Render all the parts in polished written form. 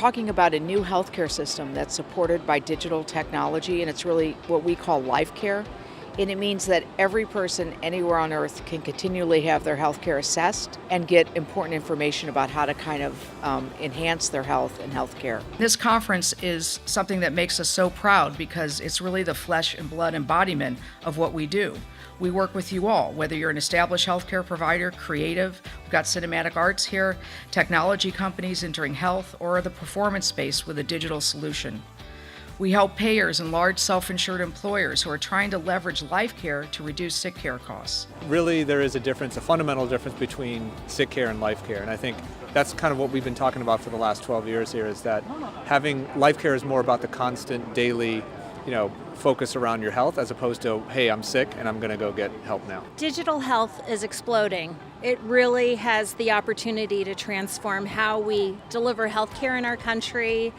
talking about a new healthcare system that's supported by digital technology, and it's really what we call life care. And it means that every person anywhere on earth can continually have their health care assessed and get important information about how to kind of enhance their health and health care. This conference is something that makes us so proud because it's really the flesh and blood embodiment of what we do. We work with you all, whether you're an established healthcare provider, creative, we've got cinematic arts here, technology companies entering health, or the performance space with a digital solution. We help payers and large self-insured employers who are trying to leverage life care to reduce sick care costs. Really, there is a difference, a fundamental difference between sick care and life care. And I think that's kind of what we've been talking about for the last 12 years here, is that having life care is more about the constant daily, focus around your health, as opposed to, hey, I'm sick and I'm going to go get help now. Digital health is exploding. It really has the opportunity to transform how we deliver healthcare in our country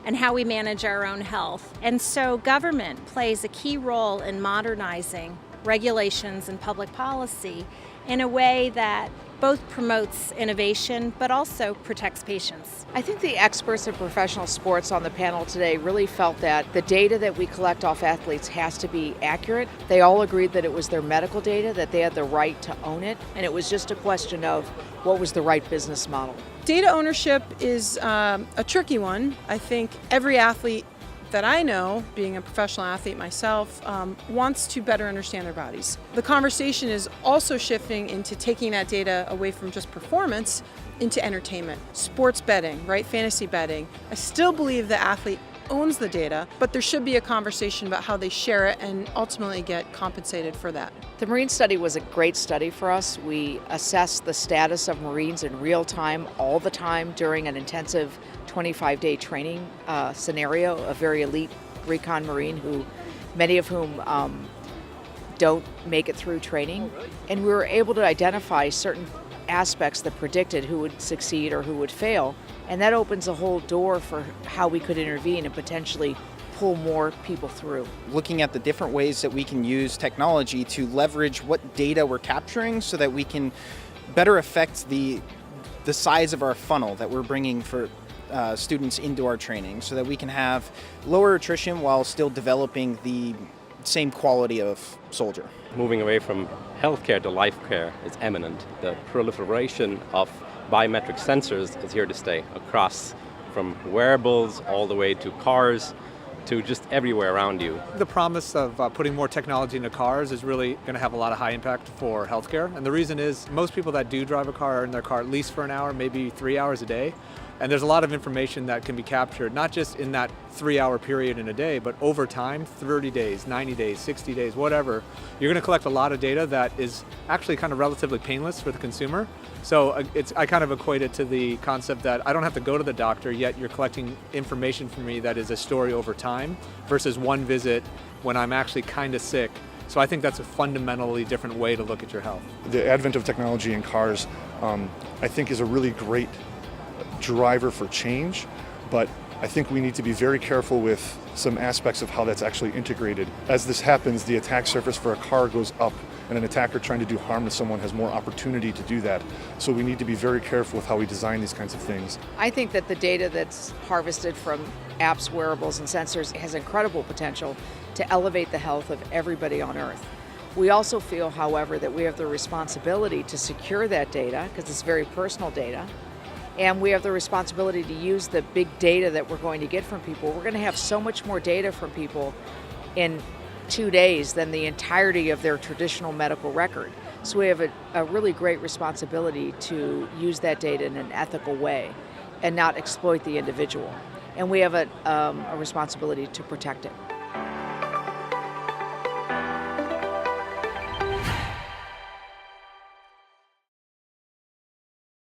and how we manage our own health. And so government plays a key role in modernizing regulations and public policy in a way that both promotes innovation but also protects patients. I think the experts in professional sports on the panel today really felt that the data that we collect off athletes has to be accurate. They all agreed that it was their medical data, that they had the right to own it, and it was just a question of what was the right business model. Data ownership is a tricky one. I think every athlete that I know, being a professional athlete myself, wants to better understand their bodies. The conversation is also shifting into taking that data away from just performance into entertainment, sports betting, right? Fantasy betting. I still believe the athlete owns the data, but there should be a conversation about how they share it and ultimately get compensated for that. The Marine study was a great study for us. We assessed the status of Marines in real time, all the time, during an intensive 25-day training scenario, a very elite recon Marine, many of whom don't make it through training. And we were able to identify certain aspects that predicted who would succeed or who would fail. And that opens a whole door for how we could intervene and potentially pull more people through. Looking at the different ways that we can use technology to leverage what data we're capturing so that we can better affect the size of our funnel that we're bringing for students into our training, so that we can have lower attrition while still developing the same quality of soldier. Moving away from healthcare to life care is imminent. The proliferation of biometric sensors is here to stay, across from wearables all the way to cars to just everywhere around you. The promise of putting more technology into cars is really going to have a lot of high impact for healthcare. And the reason is most people that do drive a car are in their car at least for an hour, maybe 3 hours a day. And there's a lot of information that can be captured, not just in that 3-hour period in a day, but over time, 30 days, 90 days, 60 days, whatever. You're going to collect a lot of data that is actually kind of relatively painless for the consumer. So I kind of equate it to the concept that I don't have to go to the doctor, yet you're collecting information from me that is a story over time versus one visit when I'm actually kind of sick. So I think that's a fundamentally different way to look at your health. The advent of technology in cars, I think, is a really great driver for change, but I think we need to be very careful with some aspects of how that's actually integrated. As this happens, the attack surface for a car goes up, and an attacker trying to do harm to someone has more opportunity to do that. So we need to be very careful with how we design these kinds of things. I think that the data that's harvested from apps, wearables, and sensors has incredible potential to elevate the health of everybody on Earth. We also feel, however, that we have the responsibility to secure that data, because it's very personal data, and we have the responsibility to use the big data that we're going to get from people. We're going to have so much more data from people in 2 days than the entirety of their traditional medical record. So we have a really great responsibility to use that data in an ethical way and not exploit the individual. And we have a responsibility to protect it.